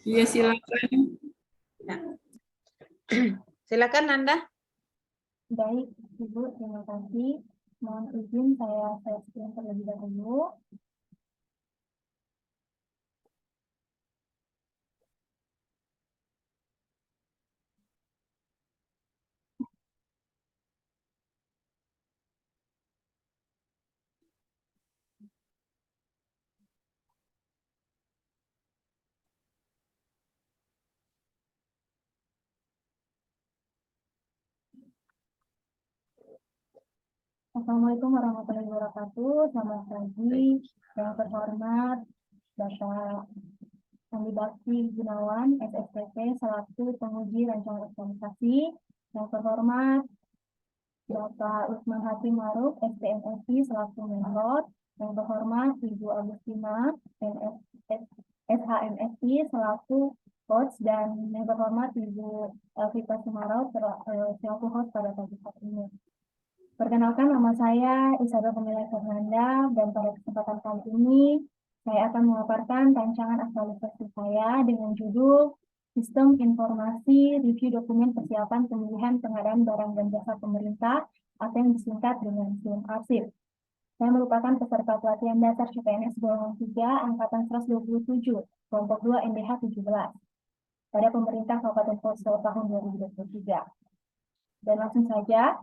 Iya, silakan. Ya. Silakan Nanda. Baik, Ibu, terima kasih. Mohon izin saya screen terlebih dahulu. Assalamualaikum warahmatullahi wabarakatuh. Selamat pagi. Yang terhormat Bapak Andi Bakti Gunawan, SSPP, selaku penguji rancangan organisasi. Yang terhormat Bapak Usman Hatim Maruf, STMSI, selaku mentor. Yang terhormat Ibu Agustina, SHMSI, selaku coach. Dan yang terhormat Ibu Elvita Sumarau, selaku host pada pagi hari ini. Perkenalkan, nama saya Isabel Pemila Fernanda, dan pada kesempatan kali ini saya akan memaparkan rancangan aktualisasi saya dengan judul Sistem Informasi Review Dokumen Persiapan Pemilihan Pengadaan Barang dan Jasa Pemerintah atau yang disingkat dengan SIM-Arsip. Saya merupakan peserta pelatihan dasar CPNS golongan 3 angkatan 127, kelompok 2 NDH 17 pada pemerintah Kabupaten Poso tahun 2023. Dan langsung saja,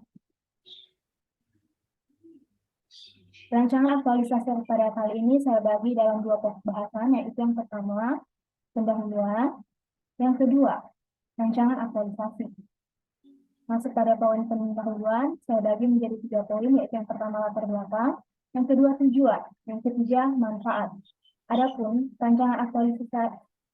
rancangan aktualisasi pada kali ini saya bagi dalam dua pokok bahasan, yaitu yang pertama, pendahuluan, yang kedua, rancangan aktualisasi. Masuk pada poin pendahuluan, saya bagi menjadi 3 poin, yaitu yang pertama latar belakang, yang kedua tujuan, yang ketiga manfaat. Adapun rancangan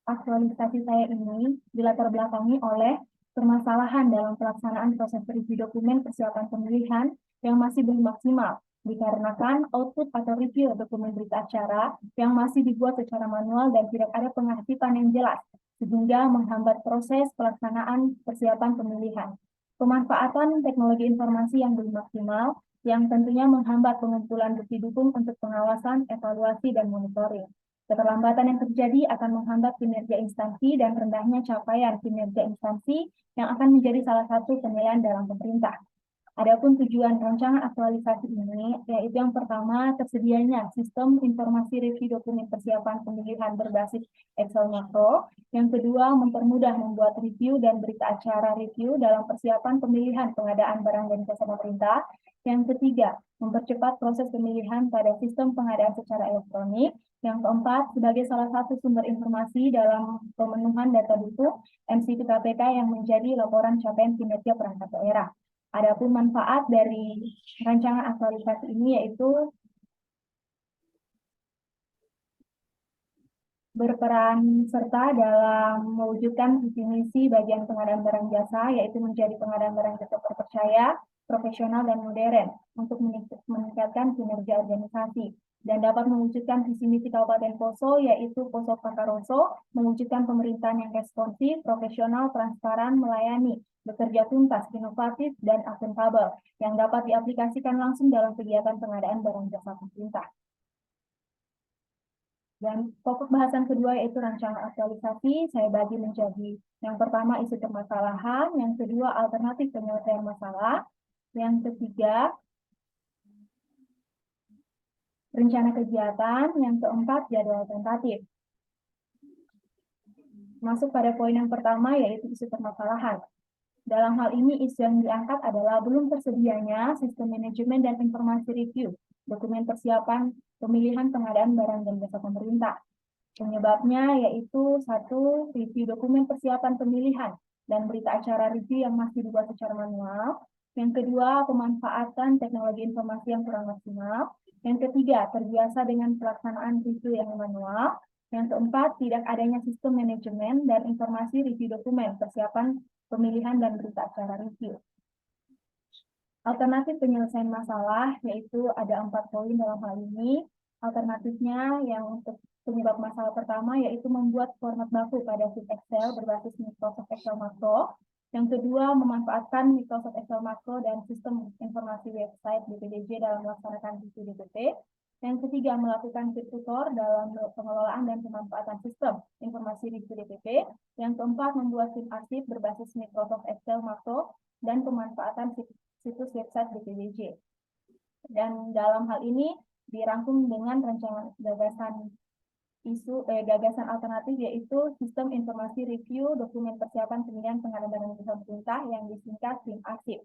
aktualisasi saya ini dilatar belakangi oleh permasalahan dalam pelaksanaan proses review dokumen persiapan pemilihan yang masih belum maksimal, dikarenakan output atau review dokumen berita acara yang masih dibuat secara manual dan tidak ada pengaktifan yang jelas, sehingga menghambat proses pelaksanaan persiapan pemilihan. Pemanfaatan teknologi informasi yang belum maksimal, yang tentunya menghambat pengumpulan bukti dukung untuk pengawasan, evaluasi, dan monitoring. Keterlambatan yang terjadi akan menghambat kinerja instansi dan rendahnya capaian kinerja instansi yang akan menjadi salah satu penilaian dalam pemerintah. Adapun tujuan rancangan aktualisasi ini, yaitu yang pertama, tersedianya sistem informasi review dokumen persiapan pemilihan berbasis Excel makro. Yang kedua, mempermudah membuat review dan berita acara review dalam persiapan pemilihan pengadaan barang dan jasa pemerintah. Yang ketiga, mempercepat proses pemilihan pada sistem pengadaan secara elektronik. Yang keempat, sebagai salah satu sumber informasi dalam pemenuhan data dukung MCP KPK yang menjadi laporan capaian kinerja perangkat daerah. Adapun manfaat dari rancangan aktualisasi ini yaitu berperan serta dalam mewujudkan visi misi bagian pengadaan barang jasa, yaitu menjadi pengadaan barang jasa terpercaya, profesional, dan modern untuk meningkatkan kinerja organisasi, dan dapat mewujudkan visi misi Kabupaten Poso, yaitu Poso Pakaroso, mewujudkan pemerintahan yang responsif, profesional, transparan, melayani, bekerja tuntas, inovatif, dan akuntabel, yang dapat diaplikasikan langsung dalam kegiatan pengadaan barang jasa pemerintah. Dan pokok bahasan kedua yaitu rancangan aktualisasi, saya bagi menjadi yang pertama isu permasalahan, yang kedua alternatif penyelesaian masalah, yang ketiga rencana kegiatan, yang keempat jadwal tentatif. Masuk pada poin yang pertama yaitu isu permasalahan. Dalam hal ini isu yang diangkat adalah belum tersedianya sistem manajemen dan informasi review dokumen persiapan pemilihan pengadaan barang dan jasa pemerintah. Penyebabnya yaitu satu, review dokumen persiapan pemilihan dan berita acara review yang masih dibuat secara manual. Yang kedua, pemanfaatan teknologi informasi yang kurang maksimal. Yang ketiga, terbiasa dengan pelaksanaan review yang manual. Yang keempat, tidak adanya sistem manajemen dan informasi review dokumen persiapan pemilihan dan berita acara review. Alternatif penyelesaian masalah yaitu ada 4 poin dalam hal ini. Alternatifnya yang untuk penyebab masalah pertama yaitu membuat format baku pada sheet Excel berbasis Microsoft Excel Makro. Yang kedua, memanfaatkan Microsoft Excel Makro dan sistem informasi website BPDJ dalam melaksanakan review DPP. Yang ketiga, melakukan fit tutor dalam pengelolaan dan pemanfaatan sistem informasi review DPP. Yang keempat, membuat tim arsip berbasis Microsoft Excel makro dan pemanfaatan situs website BPWJ. Dan dalam hal ini dirangkum dengan rancangan gagasan alternatif, yaitu sistem informasi review dokumen persiapan pemilihan pengadilan pemerintah yang disingkat tim arsip.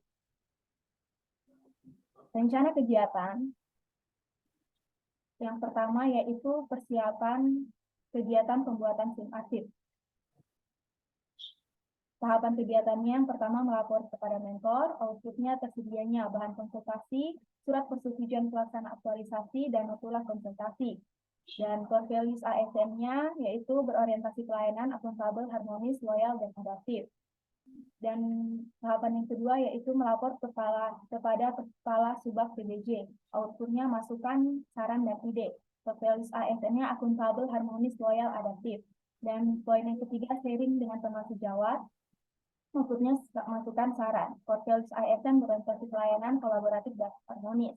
Rencana kegiatan yang pertama yaitu persiapan kegiatan pembuatan SIM arsip. Tahapan kegiatannya yang pertama melapor kepada mentor, outputnya tersedianya bahan konsultasi, surat persetujuan pelaksana aktualisasi, dan notulah konsultasi. Dan core values ASN-nya yaitu berorientasi pelayanan, akuntabel, harmonis, loyal, dan adaptif. Dan tahapan yang kedua yaitu melapor kepada kepala subak PBJ. Outputnya masukan, saran, dan ide. Core values ASN-nya akuntabel, harmonis, loyal, adaptif. Dan poin yang ketiga, sharing dengan teman sejawat. Outputnya masukan, saran. Core values ASN berorientasi pelayanan, kolaboratif, dan harmonis.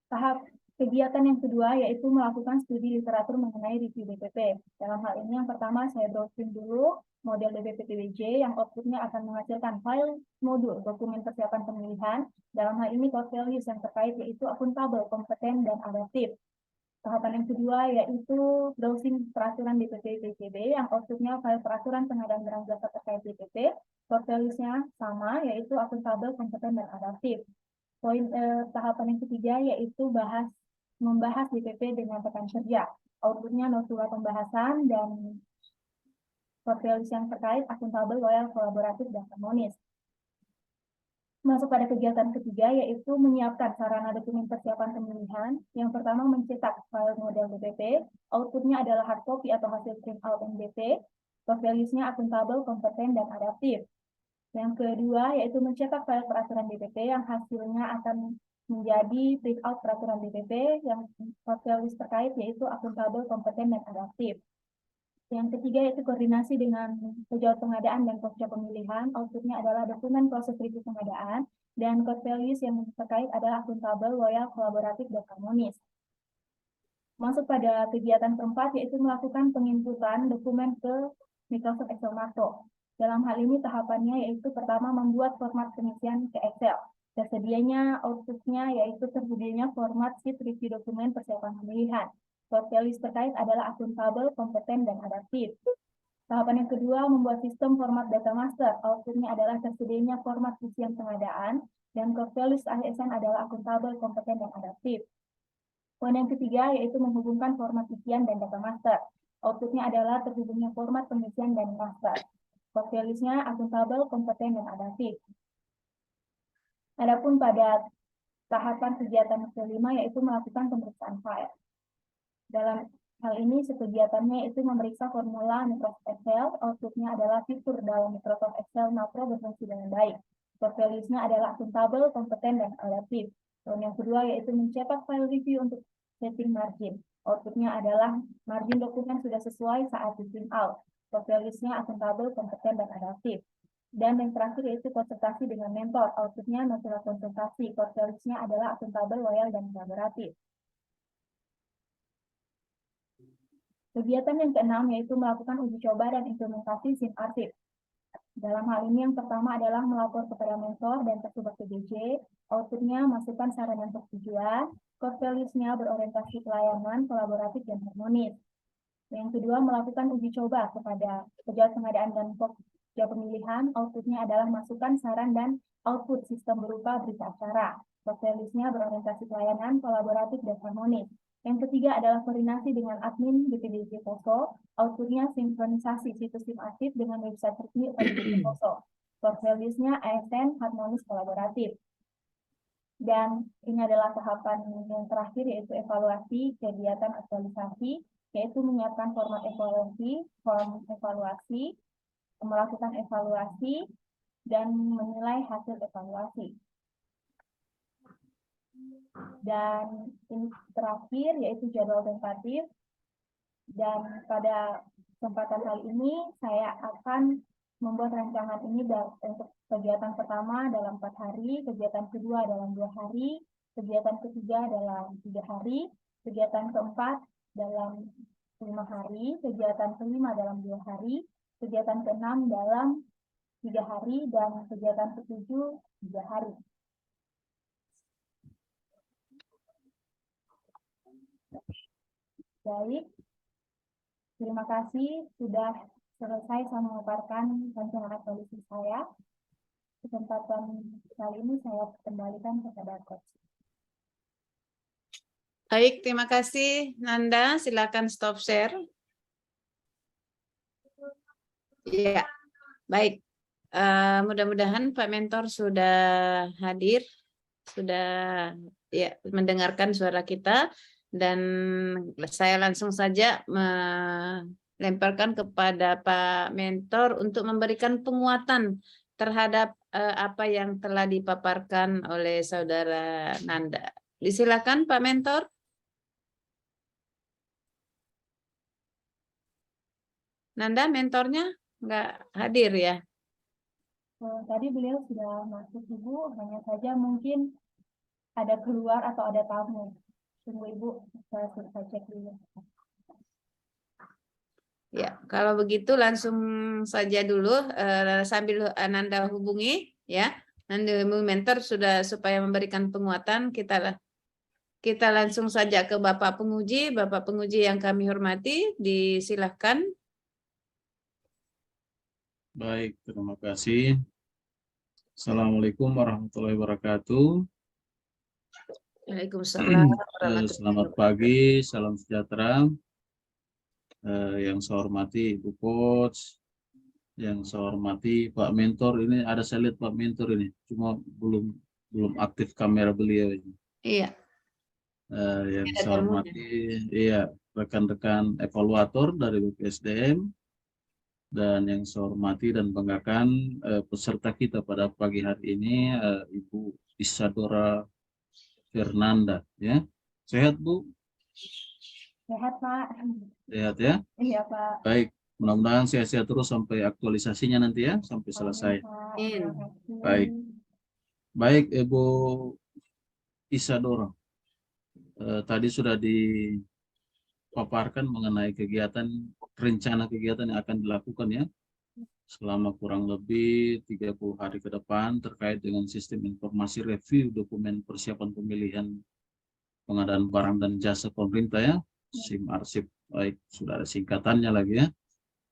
Tahap kegiatan yang kedua yaitu melakukan studi literatur mengenai review DPP. Dalam hal ini yang pertama saya browsing dulu model DPP TWJ yang outputnya akan menghasilkan file modul dokumen persiapan pemilihan. Dalam hal ini core values yang terkait yaitu akuntabel, kompeten, dan adaptif. Tahapan yang kedua yaitu browsing peraturan DPP PCB yang outputnya file peraturan pengadaan barang jasa terkait DPP. Core values-nya sama yaitu akuntabel, kompeten, dan adaptif. Tahapan yang ketiga yaitu membahas DPP dengan rekan kerja. Outputnya notula pembahasan dan core values yang terkait akuntabel, loyal, kolaboratif, dan harmonis. Masuk pada kegiatan ketiga yaitu menyiapkan sarana dokumen persiapan pemilihan. Yang pertama mencetak file model DPP. Outputnya adalah hard copy atau hasil print out MDP. Core values-nya akuntabel, kompeten, dan adaptif. Yang kedua yaitu mencetak file peraturan DPP yang hasilnya akan menjadi print out peraturan DPP yang core values terkait yaitu akuntabel, kompeten, dan adaptif. Yang ketiga yaitu koordinasi dengan pejabat pengadaan dan posca pemilihan. Outputnya adalah dokumen proses review pengadaan dan core values yang terkait adalah akuntabel, loyal, kolaboratif, dan harmonis. Masuk pada kegiatan keempat yaitu melakukan penginputan dokumen ke Microsoft Excel makro. Dalam hal ini tahapannya yaitu pertama membuat format pengisian ke Excel. Tersedianya outputnya yaitu tersedianya format sheet review dokumen persiapan pemilihan. Core values terkait adalah akuntabel, kompeten, dan adaptif. Tahapan yang kedua membuat sistem format data master. Outputnya adalah tersedianya format isian pengadaan dan core values ASN adalah akuntabel, kompeten, dan adaptif. Poin yang ketiga yaitu menghubungkan format isian dan data master. Outputnya adalah terhubungnya format pengisian dan master. Core values-nya akuntabel, kompeten, dan adaptif. Adapun pada tahapan kegiatan kelima yaitu melakukan pemeriksaan file. Dalam hal ini kegiatannya itu memeriksa formula Microsoft Excel. Outputnya adalah fitur dalam Microsoft Excel makro berfungsi dengan baik. Core values-nya adalah akuntabel, kompeten, dan adaptif. Dan yang kedua yaitu mencetak file review untuk setting margin. Outputnya adalah margin dokumen sudah sesuai saat di print out. Core values-nya akuntabel, kompeten, dan adaptif. Dan yang terakhir yaitu konsultasi dengan mentor. Outputnya notula konsultasi. Core values-nya adalah akuntabel, loyal, dan kolaboratif. Kegiatan yang keenam yaitu melakukan uji coba dan implementasi SIM arsip. Dalam hal ini yang pertama adalah melapor kepada mentor dan tersubak PBJ. Outputnya masukan, saran, dan persetujuan. Core values-nya berorientasi pelayanan, kolaboratif, dan harmonis. Yang kedua, melakukan uji coba kepada pejabat pengadaan dan posca pemilihan. Outputnya adalah masukan, saran, dan output sistem berupa berita acara. Core values-nya berorientasi pelayanan, kolaboratif, dan harmonis. Yang ketiga adalah koordinasi dengan admin BPDJ Poso. Outputnya sinkronisasi situs SIM arsip dengan website resmi BPDJ Poso. Core values-nya ASN, harmonis, kolaboratif. Dan ini adalah tahapan yang terakhir yaitu evaluasi kegiatan aktualisasi, yaitu menyiapkan format evaluasi, form evaluasi, melakukan evaluasi, dan menilai hasil evaluasi. Dan ini terakhir yaitu jadwal tentatif. Dan pada kesempatan kali ini saya akan membuat rancangan ini untuk kegiatan pertama dalam 4 hari, kegiatan kedua dalam 2 hari, kegiatan ketiga dalam 3 hari, kegiatan keempat dalam 5 hari, kegiatan kelima dalam 2 hari, kegiatan keenam dalam 3 hari, dan kegiatan ketujuh 3 hari. Baik, terima kasih sudah selesai saya memaparkan rancangan aktualisasi saya. Kesempatan kali ini saya kembalikan kepada Coach. Baik, terima kasih Nanda. Silakan stop share. Ya, baik. Mudah-mudahan Pak Mentor sudah hadir, sudah ya mendengarkan suara kita, dan saya langsung saja melemparkan kepada Pak Mentor untuk memberikan penguatan terhadap apa yang telah dipaparkan oleh Saudara Nanda. Disilakan Pak Mentor. Nanda, mentornya nggak hadir ya? Tadi beliau sudah masuk, Ibu, hanya saja mungkin ada keluar atau ada tamu. Tunggu Ibu, saya cek dulu. Ya, kalau begitu langsung saja dulu sambil Nanda hubungi ya. Nanda hubungi mentor sudah supaya memberikan penguatan, kita langsung saja ke Bapak Penguji. Bapak Penguji yang kami hormati, disilahkan. Baik, terima kasih. Assalamualaikum warahmatullahi wabarakatuh. Waalaikumsalam. Selamat pagi, salam sejahtera. Yang saya hormati Ibu Coach, yang saya hormati Pak Mentor. Ini ada saya lihat Pak Mentor ini, cuma belum aktif kamera beliau ini. Iya. Yang saya hormati, iya, rekan-rekan evaluator dari BPSDM, dan yang saya hormati dan banggakan peserta kita pada pagi hari ini, Ibu Isadora Fernanda, ya. Sehat Bu? Sehat Pak. Sehat ya? Iya Pak. Baik, mudah-mudahan sehat-sehat terus sampai aktualisasinya nanti ya, sampai selesai. Baik, baik Ibu Isadora. Tadi sudah dipaparkan mengenai rencana kegiatan yang akan dilakukan ya selama kurang lebih 30 hari ke depan terkait dengan sistem informasi review dokumen persiapan pemilihan pengadaan barang dan jasa pemerintah ya, SIM arsip. Baik, sudah ada singkatannya lagi ya.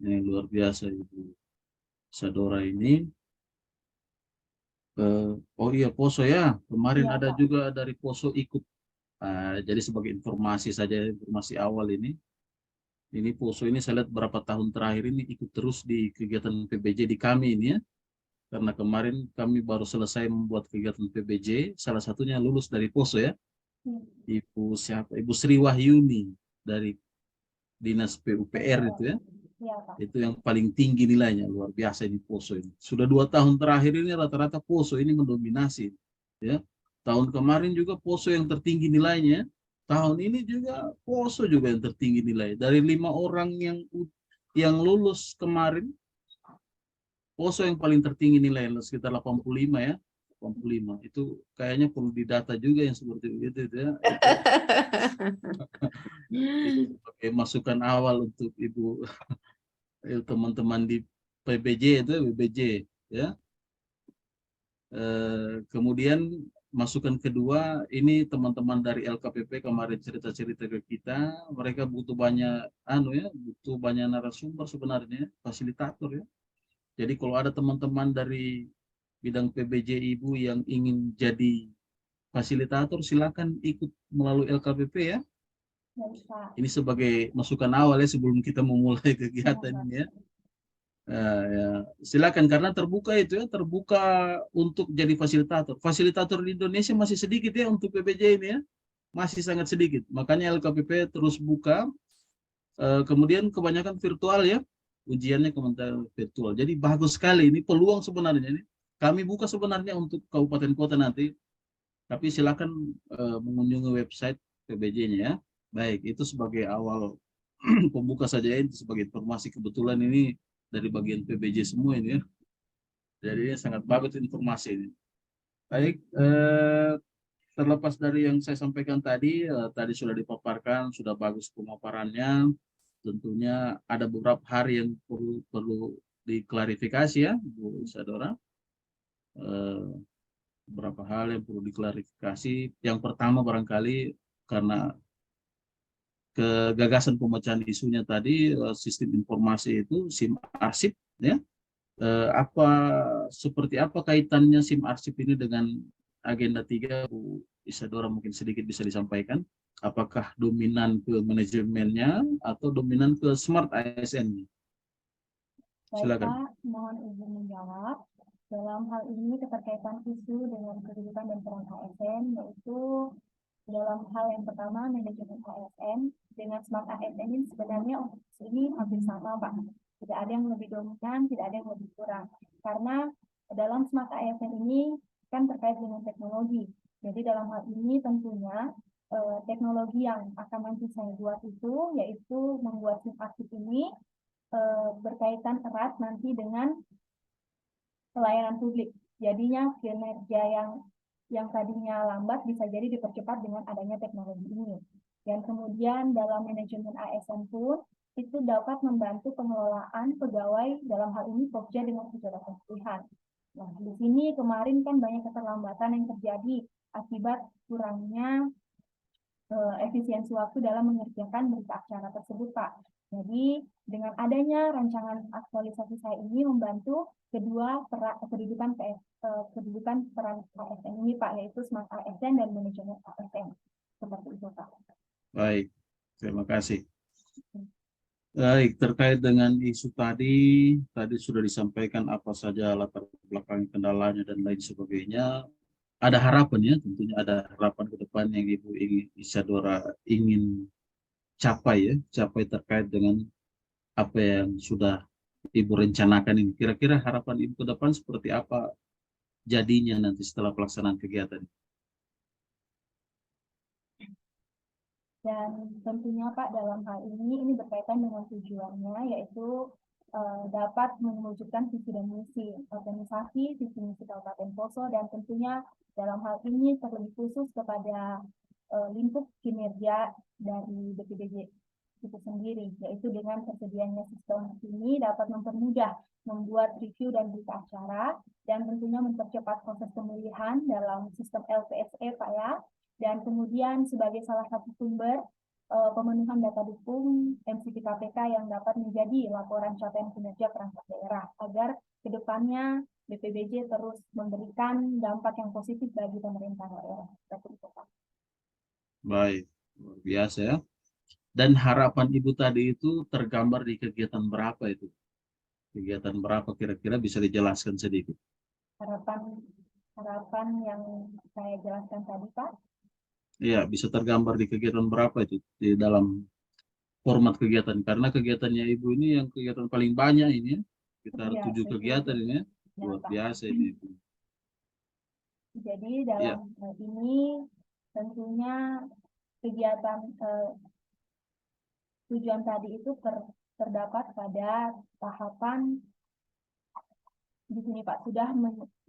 Ini luar biasa Ibu Isadora ini. Oh iya, Poso ya, kemarin ada juga dari Poso ikut. Jadi sebagai informasi saja, informasi awal ini Poso ini saya lihat berapa tahun terakhir ini ikut terus di kegiatan PBJ di kami ini ya. Karena kemarin kami baru selesai membuat kegiatan PBJ, salah satunya lulus dari Poso ya. Ibu siapa? Ibu Sri Wahyuni dari Dinas PUPR itu ya. Itu yang paling tinggi nilainya, luar biasa ini Poso ini. Sudah 2 tahun terakhir ini rata-rata Poso ini mendominasi ya. Tahun kemarin juga Poso yang tertinggi nilainya. Tahun ini juga Poso juga yang tertinggi nilai. Dari 5 orang yang lulus kemarin, Poso yang paling tertinggi nilai, sekitar 85 ya. 85. Itu kayaknya perlu didata juga yang seperti itu ya. Itu sebagai masukan awal untuk Ibu teman-teman di PBJ itu BBJ ya. Kemudian masukan kedua, ini teman-teman dari LKPP kemarin cerita-cerita ke kita, mereka butuh banyak butuh banyak narasumber sebenarnya, fasilitator ya. Jadi kalau ada teman-teman dari bidang PBJ Ibu yang ingin jadi fasilitator, silakan ikut melalui LKPP ya. Ini sebagai masukan awal ya sebelum kita memulai kegiatan ini ya. Ya, silakan karena terbuka itu ya, terbuka untuk jadi fasilitator. Fasilitator di Indonesia masih sedikit ya untuk PBJ ini ya, masih sangat sedikit. Makanya LKPP terus buka. Kemudian kebanyakan virtual ya, ujiannya Kementerian virtual. Jadi bagus sekali ini peluang sebenarnya ini. Kami buka sebenarnya untuk kabupaten kota nanti, tapi silakan mengunjungi website PBJ-nya ya. Baik, itu sebagai awal pembuka saja ini sebagai informasi. Kebetulan ini dari bagian PBJ semua ini ya. Jadi sangat bagus informasi ini. Baik, terlepas dari yang saya sampaikan tadi, tadi sudah dipaparkan, sudah bagus pemaparannya. Tentunya ada beberapa hal yang perlu diklarifikasi ya, Bu Isadora. Beberapa hal yang perlu diklarifikasi. Yang pertama barangkali karena kegagasan pemecahan isunya tadi, sistem informasi itu SIM arsip ya. Seperti apa kaitannya SIM arsip ini dengan agenda 3, Bu Isadora mungkin sedikit bisa disampaikan. Apakah dominan ke manajemennya atau dominan ke smart ASN? Baik Silakan. Pak, mohon izin menjawab. Dalam hal ini keterkaitan isu dengan kedudukan dan peran ASN, yaitu dalam hal yang pertama manajemen ASN dengan smart ASN ini sebenarnya untuk ini hampir sama Pak. Tidak ada yang lebih dominan, tidak ada yang lebih kurang. Karena dalam smart ASN ini kan terkait dengan teknologi. Jadi dalam hal ini tentunya teknologi yang akan nanti saya buat itu yaitu membuat SIM arsip ini berkaitan erat nanti dengan pelayanan publik. Jadinya kinerja yang tadinya lambat bisa jadi dipercepat dengan adanya teknologi ini. Dan kemudian dalam manajemen ASN pun itu dapat membantu pengelolaan pegawai dalam hal ini Pokja dengan kecerdasan pilihan. Nah, di sini kemarin kan banyak keterlambatan yang terjadi akibat kurangnya efisiensi waktu dalam mengerjakan berita acara tersebut, Pak. Jadi, dengan adanya rancangan aktualisasi saya ini membantu kedua kedudukan peran ASN ini, Pak, yaitu Smart ASN dan Manajemen ASN. Seperti itu, Pak. Baik, terima kasih. Baik, terkait dengan isu tadi sudah disampaikan apa saja latar belakang kendalanya dan lain sebagainya. Ada harapan ya, tentunya ada harapan ke depan yang Ibu Isadora ingin capai ya, capai terkait dengan apa yang sudah Ibu rencanakan ini. Kira-kira harapan Ibu ke depan seperti apa jadinya nanti setelah pelaksanaan kegiatan? Dan tentunya Pak dalam hal ini berkaitan dengan tujuannya yaitu dapat mewujudkan visi dan misi organisasi, visi misi Kabupaten Poso, dan tentunya dalam hal ini terlebih khusus kepada lingkup kinerja dari BPDJ itu sendiri, yaitu dengan tersedianya sistem ini dapat mempermudah membuat review dan berita acara, dan tentunya mempercepat proses pemilihan dalam sistem LPSE Pak ya, dan kemudian sebagai salah satu sumber pemenuhan data dukung MCP KPK yang dapat menjadi laporan capaian kinerja perangkat daerah agar kedepannya BPBJ terus memberikan dampak yang positif bagi pemerintah daerah. Baik, luar biasa ya. Dan harapan Ibu tadi itu tergambar di kegiatan berapa itu? Kegiatan berapa kira-kira bisa dijelaskan sedikit? Harapan yang saya jelaskan tadi Pak. Iya, bisa tergambar di kegiatan berapa itu di dalam format kegiatan, karena kegiatannya Ibu ini yang kegiatan paling banyak ini ya, sekitar 7 kegiatan ini ya, luar biasa ini. Jadi dalam ini tentunya kegiatan tujuan tadi itu terdapat pada tahapan di sini Pak sudah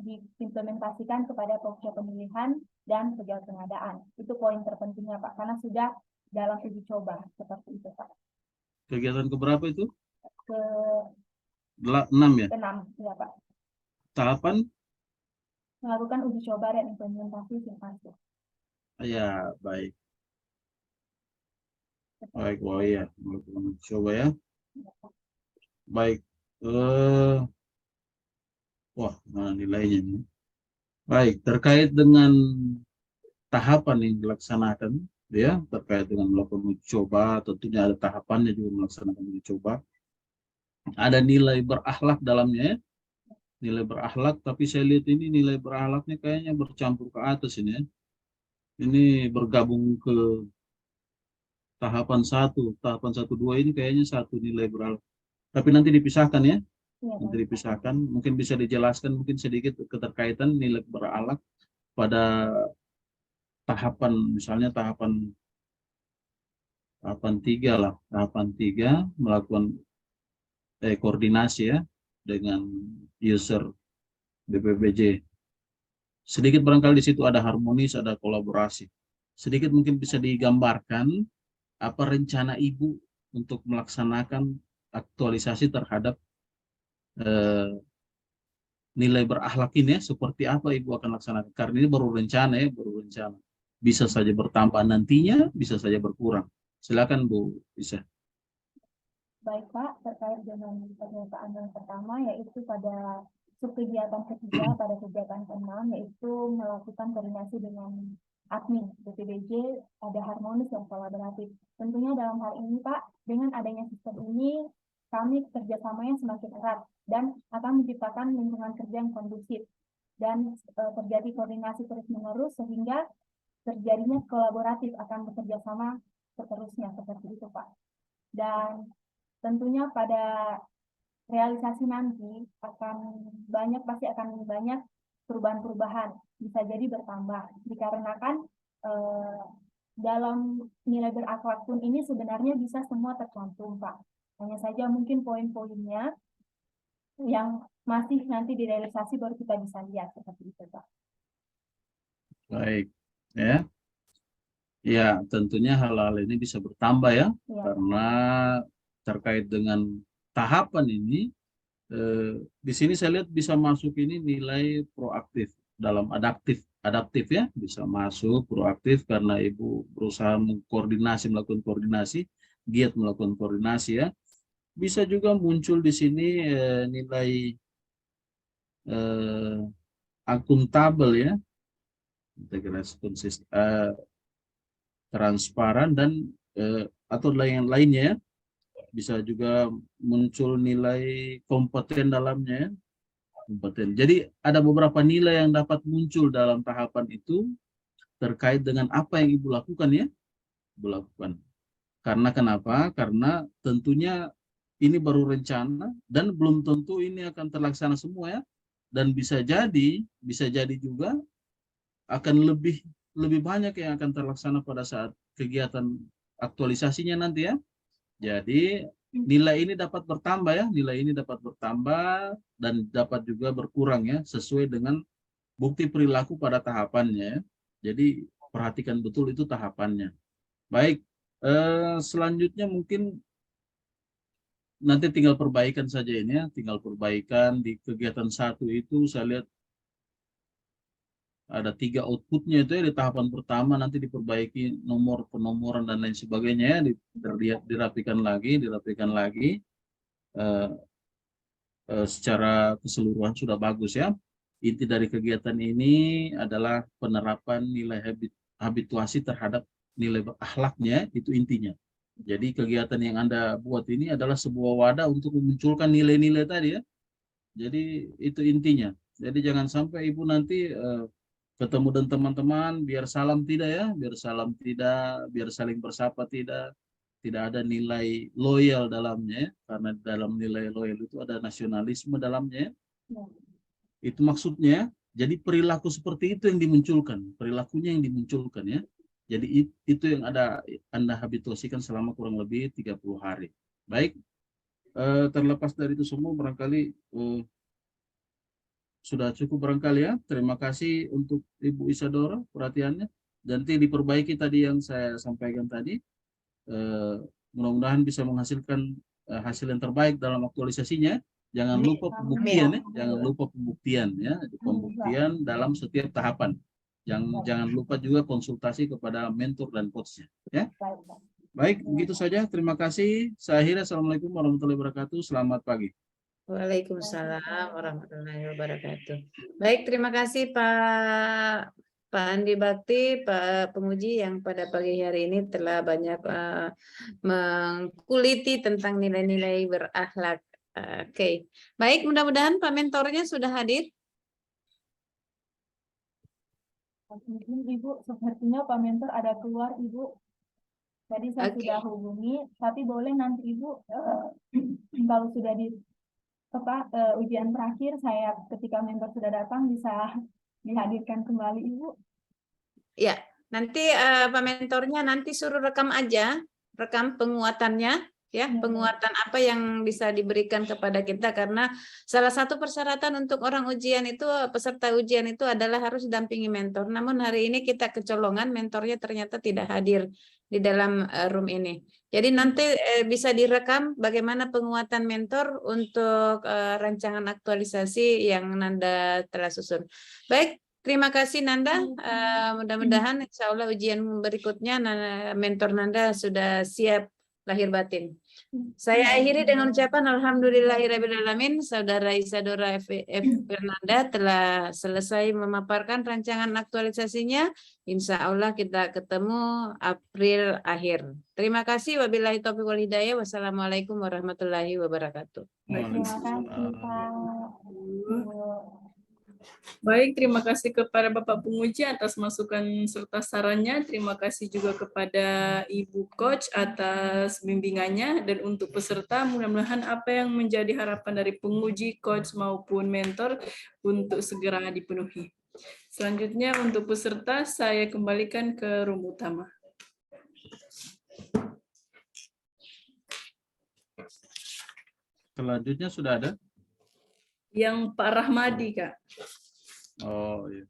diimplementasikan kepada pokja pemilihan dan pejabat pengadaan. Itu poin terpentingnya Pak karena sudah dalam uji coba seperti itu Pak. Kegiatan keberapa itu? Ke 6 ya? ke-6 ya Pak. Tahapan? Melakukan uji coba dan implementasi SIM arsip. Ya, baik. Baik, oh iya, melakukan uji coba ya. Baik. Wah, mana nilainya nih? Baik, terkait dengan tahapan yang dilaksanakan, ya, terkait dengan melakukan uji coba, tentunya ada tahapannya juga melaksanakan uji coba. Ada nilai berakhlak dalamnya, ya. Nilai berakhlak, tapi saya lihat ini nilai berakhlaknya kayaknya bercampur ke atas ini, ya. Ini bergabung ke tahapan 2 ini kayaknya satu nilai berakhlak. Tapi nanti dipisahkan ya. Nanti dipisahkan, mungkin bisa dijelaskan mungkin sedikit keterkaitan nilai berakhlak pada tahapan, misalnya tahapan 3 lah, tahapan 3 melakukan koordinasi ya dengan user BPBJ. Sedikit barangkali di situ ada harmonis, ada kolaborasi. Sedikit mungkin bisa digambarkan apa rencana Ibu untuk melaksanakan aktualisasi terhadap nilai berakhlak ini ya, seperti apa Ibu akan laksanakan. Karena ini baru rencana ya, baru rencana. Bisa saja bertambah nantinya, bisa saja berkurang. Silakan Bu Isa. Baik Pak, terkait dengan pernyataan yang pertama yaitu pada subkegiatan ketiga pada kegiatan ke-6 yaitu melakukan koordinasi dengan admin BPDJ ada harmonis dan kolaboratif. Tentunya dalam hal ini Pak, dengan adanya sistem ini kami kerjasamanya semakin erat dan akan menciptakan lingkungan kerja yang kondusif dan terjadi koordinasi terus-menerus sehingga terjadinya kolaboratif akan bekerja sama seterusnya seperti itu Pak. Dan tentunya pada realisasi nanti pasti akan banyak perubahan-perubahan, bisa jadi bertambah dikarenakan dalam nilai berakhlak pun ini sebenarnya bisa semua tercantum Pak. Hanya saja mungkin poin-poinnya yang masih nanti direalisasi baru kita bisa lihat seperti itu Pak. Baik, ya. Ya, tentunya hal-hal ini bisa bertambah ya, Ya. karena terkait dengan tahapan ini, di sini saya lihat bisa masuk ini nilai proaktif dalam adaptif ya, bisa masuk proaktif karena Ibu berusaha melakukan koordinasi, giat melakukan koordinasi ya. Bisa juga muncul di sini nilai akuntabel ya, integrasi konsisten, transparan dan atau yang lainnya ya. Bisa juga muncul nilai kompeten dalamnya ya. Kompeten. Jadi ada beberapa nilai yang dapat muncul dalam tahapan itu terkait dengan apa yang Ibu lakukan ya. Ibu lakukan. Karena kenapa? Karena tentunya ini baru rencana dan belum tentu ini akan terlaksana semua ya. Dan bisa jadi juga akan lebih banyak yang akan terlaksana pada saat kegiatan aktualisasinya nanti ya. Jadi nilai ini dapat bertambah ya, nilai ini dapat bertambah dan dapat juga berkurang ya, sesuai dengan bukti perilaku pada tahapannya. Jadi perhatikan betul itu tahapannya. Baik, selanjutnya mungkin nanti tinggal perbaikan saja ini ya, tinggal perbaikan di kegiatan 1 itu saya lihat ada 3 outputnya itu ya, di tahapan pertama nanti diperbaiki nomor penomoran dan lain sebagainya ya, dirapikan lagi secara keseluruhan sudah bagus ya. Inti dari kegiatan ini adalah penerapan nilai habituasi terhadap nilai berakhlaknya, itu intinya. Jadi kegiatan yang Anda buat ini adalah sebuah wadah untuk memunculkan nilai-nilai tadi ya. Jadi itu intinya. Jadi jangan sampai Ibu nanti ketemu dengan teman-teman biar salam tidak ya, biar salam tidak, biar saling bersapa tidak ada nilai loyal dalamnya ya. Karena dalam nilai loyal itu ada nasionalisme dalamnya ya. Itu maksudnya. Jadi perilaku seperti itu yang dimunculkan, perilakunya yang dimunculkan ya. Jadi itu yang Anda habituasikan selama kurang lebih 30 hari. Baik, terlepas dari itu semua barangkali sudah cukup barangkali ya. Terima kasih untuk Ibu Isadora perhatiannya. Dan nanti diperbaiki tadi yang saya sampaikan tadi. Mudah-mudahan bisa menghasilkan hasil yang terbaik dalam aktualisasinya. Jangan lupa pembuktian ya. Jangan lupa pembuktian ya. Pembuktian dalam setiap tahapan. Jangan lupa juga konsultasi kepada mentor dan coachnya. Ya. Baik, begitu saja. Terima kasih. Saya akhiri. Assalamualaikum warahmatullahi wabarakatuh. Selamat pagi. Waalaikumsalam warahmatullahi wabarakatuh. Baik, terima kasih Pak Andi Bakti, Pak Penguji yang pada pagi hari ini telah banyak mengkuliti tentang nilai-nilai berakhlak. Oke. Baik, mudah-mudahan Pak mentornya sudah hadir. Mungkin Ibu, sepertinya Pak Mentor ada keluar Ibu. Tadi saya sudah hubungi, tapi boleh nanti Ibu kalau sudah di ujian terakhir saya ketika mentor sudah datang bisa dihadirkan kembali Ibu. Ya, nanti Pak mentornya nanti suruh rekam aja, rekam penguatannya ya, penguatan apa yang bisa diberikan kepada kita, karena salah satu persyaratan untuk orang ujian itu, peserta ujian itu adalah harus didampingi mentor. Namun hari ini kita kecolongan, mentornya ternyata tidak hadir di dalam room ini. Jadi nanti bisa direkam bagaimana penguatan mentor untuk rancangan aktualisasi yang Nanda telah susun. Baik, terima kasih Nanda. Mudah-mudahan insya Allah ujian berikutnya mentor Nanda sudah siap lahir batin. Saya akhiri dengan ucapan Alhamdulillahirrahmanirrahim. Saudara Isadora F. Fernanda telah selesai memaparkan rancangan aktualisasinya. Insya Allah kita ketemu April akhir. Terima kasih. Wabillahi taufiq wal hidayah. Wassalamualaikum warahmatullahi wabarakatuh. Terima kasih, Pak. Baik, terima kasih kepada Bapak Penguji atas masukan serta sarannya. Terima kasih juga kepada Ibu Coach atas bimbingannya. Dan untuk peserta, mudah-mudahan apa yang menjadi harapan dari penguji, coach maupun mentor untuk segera dipenuhi. Selanjutnya untuk peserta, saya kembalikan ke room utama. Selanjutnya sudah ada? Yang Pak Rahmadi, Kak. Oh iya.